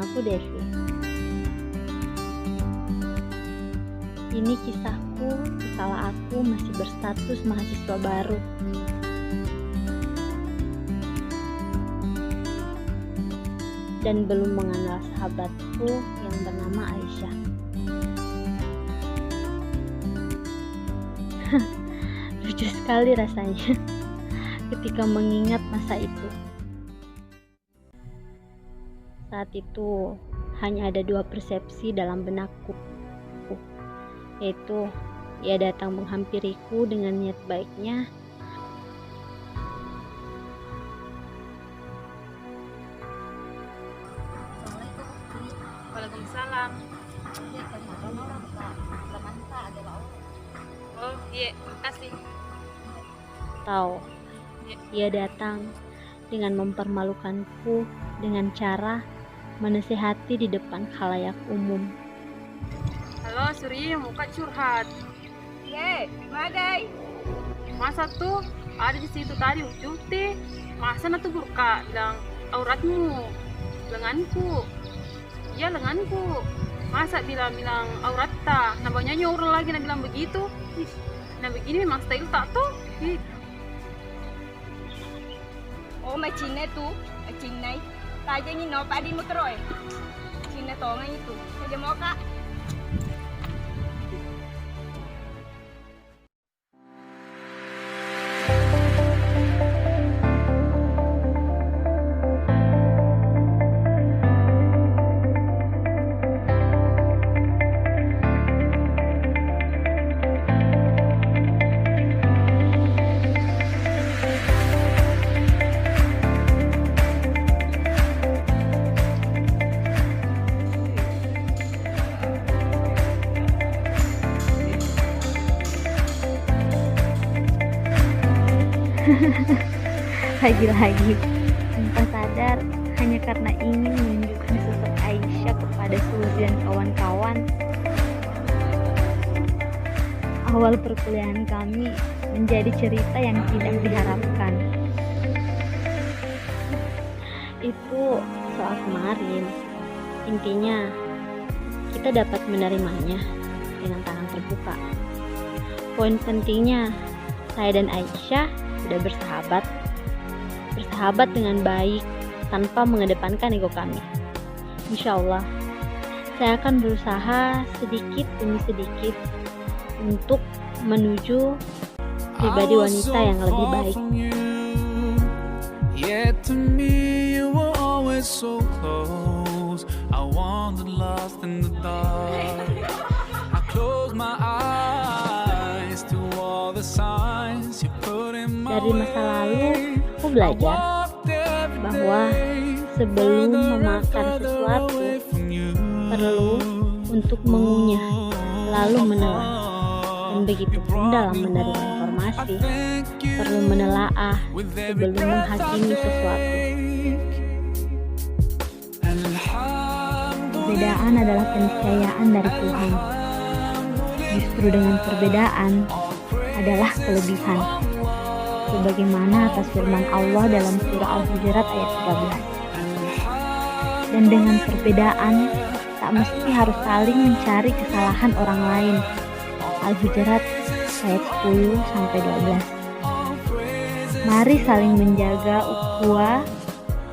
Namaku Devi. Ini kisahku kala aku masih berstatus mahasiswa baru. Dan belum mengenal sahabatku yang bernama Aisyah. Lucu sekali rasanya ketika mengingat masa itu. Saat itu hanya ada dua persepsi dalam benakku, yaitu ia datang menghampiriku dengan niat baiknya, Waalaikumsalam. Oh iya, kasih. atau ia datang dengan mempermalukanku dengan cara menasehati di depan khalayak umum. Halo Surya, muka curhat. Ye, madai. Masa tuh ada di situ tadi cuti. Masa tuh burka bilang auratmu, lenganku. Ya lenganku. Masa bilang aurat ta? Nambahnya orang lagi bilang begitu. Ih, nah begini memang style tak tuh. Ih, Oh, macine tu, macine. Taja ni no padi mo troy. Cine tonga itu. Taja mo ka. Lagi-lagi tanpa sadar hanya karena ingin menunjukkan sosok Aisyah kepada Suri dan kawan-kawan. Awal perkuliahan kami menjadi cerita yang tidak diharapkan. Itu soal kemarin. Intinya kita dapat menerimanya dengan tangan terbuka. Poin pentingnya, saya dan Aisyah sudah bersahabat dengan baik tanpa mengedepankan ego kami. Insya Allah, saya akan berusaha sedikit demi sedikit untuk menuju pribadi wanita yang lebih baik. Yet to me you were always so close. I wandered lost in the dark. I closed my eyes to all the signs you put in my Dari masa lalu, way. aku belajar bahwa sebelum memakan sesuatu perlu untuk mengunyah, lalu menelan. Dan begitu pun dalam menerima informasi, perlu menelaah sebelum menghakimi sesuatu. Perbedaan adalah keniscayaan dari Tuhan. Justru dengan perbedaan adalah kelebihan. Sebagaimana atas firman Allah dalam surah Al-Hujurat ayat 13. Dan dengan perbedaan tak mesti harus saling mencari kesalahan orang lain. Al-Hujurat ayat 10-12. Mari saling menjaga ukhuwah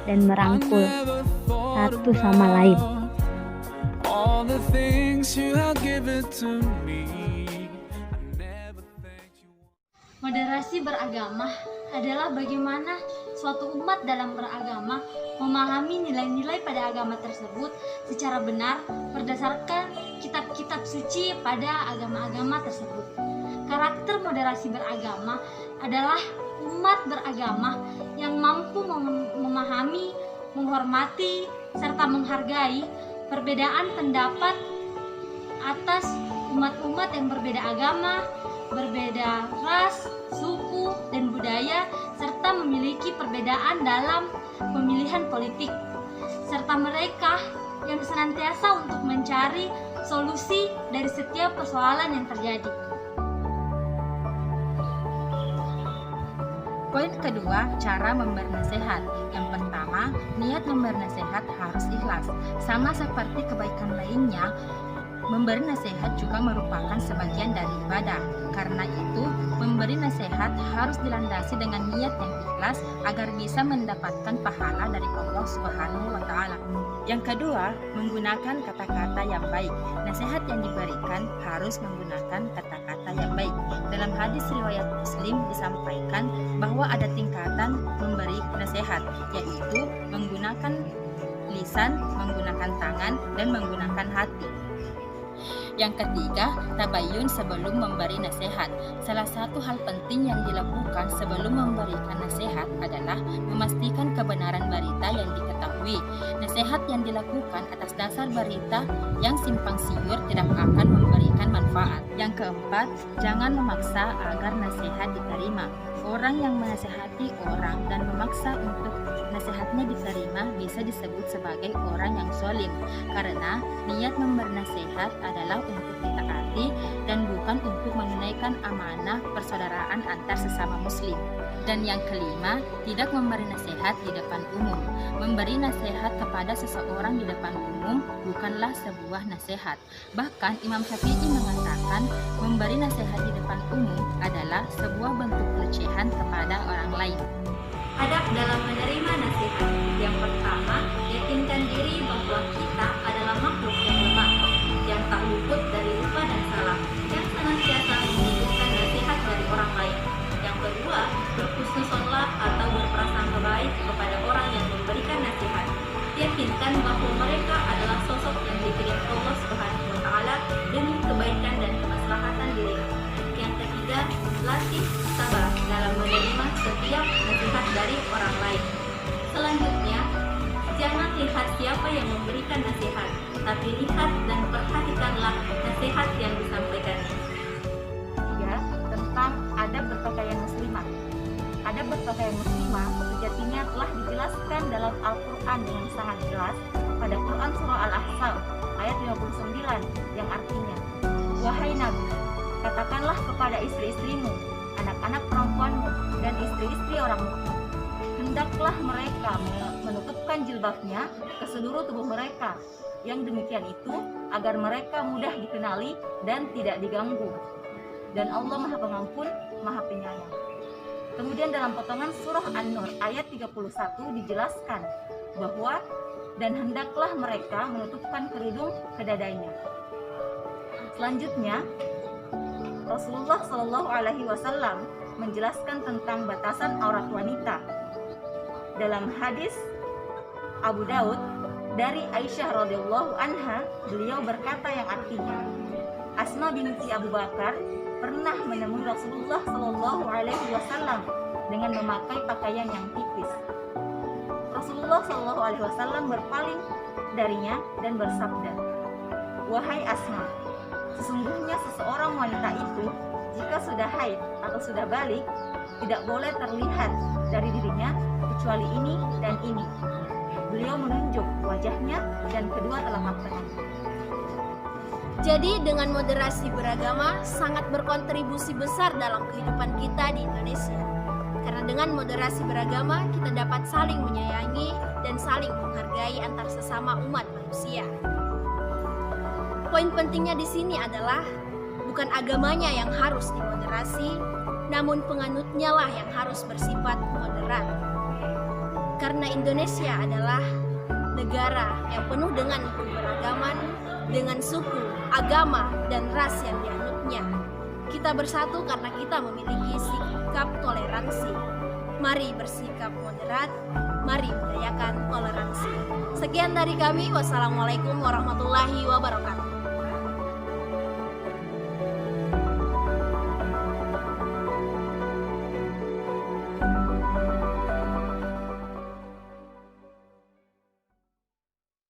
dan merangkul satu sama lain. All the things you have given to me, I never thanked you. Moderasi beragama adalah bagaimana suatu umat dalam beragama memahami nilai-nilai pada agama tersebut secara benar berdasarkan kitab-kitab suci pada agama-agama tersebut. Karakter moderasi beragama adalah umat beragama yang mampu memahami, menghormati, serta menghargai perbedaan pendapat atas umat-umat yang berbeda agama, berbeda ras, suku, dan budaya, serta memiliki perbedaan dalam pemilihan politik, serta mereka yang senantiasa untuk mencari solusi dari setiap persoalan yang terjadi. Poin kedua, cara memberi nasihat. Yang pertama, niat memberi nasihat harus ikhlas. Sama seperti kebaikan lainnya, memberi nasihat juga merupakan sebagian dari ibadah. Karena itu, memberi nasihat harus dilandasi dengan niat yang ikhlas agar bisa mendapatkan pahala dari Allah Subhanahu wa Ta'ala. Yang kedua, menggunakan kata-kata yang baik. Nasihat yang diberikan harus menggunakan kata-kata yang baik. Dalam hadis riwayat Muslim disampaikan bahwa ada tingkatan memberi nasihat, yaitu menggunakan lisan, menggunakan tangan, dan menggunakan hati. Yang ketiga, tabayun sebelum memberi nasihat. Salah satu hal penting yang dilakukan sebelum memberikan nasihat adalah memastikan kebenaran berita yang diketahui. Nasihat yang dilakukan atas dasar berita yang simpang siur tidak akan memberikan manfaat. Yang keempat, jangan memaksa agar nasihat diterima. Orang yang menasihati orang dan memaksa untuk nasihatnya diterima bisa disebut sebagai orang yang zalim, karena niat memberi nasihat adalah untuk ditaati dan bukan untuk menunaikan amanah persaudaraan antar sesama muslim. Dan yang kelima, tidak memberi nasihat di depan umum. Memberi nasihat kepada seseorang di depan umum bukanlah sebuah nasihat. Bahkan Imam Syafi'i mengatakan memberi nasihat di depan umum adalah sebuah bentuk pelecehan kepada orang lain. Adab dalam menerima nasihat. Yang pertama, yakinkan diri bahwa kita adalah makhluk yang lemah, yang tak luput dari lupa dan salah, yang senantiasa membutuhkan nasihat dari orang lain. Yang kedua, berhusnuzonlah atau berprasangka baik kepada orang yang memberikan nasihat. Yakinkan bahwa mereka adalah sosok yang dikirim Allah Subhanahu wa Ta'ala demi kebaikan dan kemaslahatan diri. Yang ketiga, latih sabar dalam menerima setiap nasihat dari orang lain. Selanjutnya, jangan lihat siapa yang memberikan nasihat, tapi lihat dan perhatikanlah nasihat yang disampaikannya. Tiga, tentang adab berpakaian muslimah. Adab berpakaian muslimah sejatinya telah dijelaskan dalam Al-Quran dengan sangat jelas pada Quran Surah Al-Ahzab ayat 59 yang artinya, wahai Nabi, katakanlah kepada istri-istrimu, anak-anak perempuanmu, dan istri-istri orang mukmin, hendaklah mereka menutupkan jilbabnya ke seluruh tubuh mereka. Yang demikian itu agar mereka mudah dikenali dan tidak diganggu. Dan Allah Maha Pengampun, Maha Penyayang. Kemudian dalam potongan surah An-Nur ayat 31 dijelaskan bahwa dan hendaklah mereka menutupkan kerudung ke dadanya. Selanjutnya, Rasulullah Shallallahu Alaihi Wasallam menjelaskan tentang batasan aurat wanita. Dalam hadis Abu Daud dari Aisyah radhiyallahu anha, beliau berkata yang artinya, Asma binti Abu Bakar pernah menemui Rasulullah Shallallahu Alaihi Wasallam dengan memakai pakaian yang tipis. Rasulullah Shallallahu Alaihi Wasallam berpaling darinya dan bersabda, wahai Asma, sesungguhnya seseorang wanita itu jika sudah haid atau sudah balik tidak boleh terlihat dari dirinya kecuali ini dan ini. Beliau menunjuk wajahnya dan kedua telapak tangannya. Jadi dengan moderasi beragama sangat berkontribusi besar dalam kehidupan kita di Indonesia. Karena dengan moderasi beragama kita dapat saling menyayangi dan saling menghargai antar sesama umat manusia. Poin pentingnya di sini adalah bukan agamanya yang harus dimoderasi, namun penganutnya lah yang harus bersifat moderat. Karena Indonesia adalah negara yang penuh dengan keberagaman, dengan suku, agama, dan ras yang dianutnya. Kita bersatu karena kita memiliki sikap toleransi. Mari bersikap moderat, mari budayakan toleransi. Sekian dari kami, wassalamualaikum warahmatullahi wabarakatuh.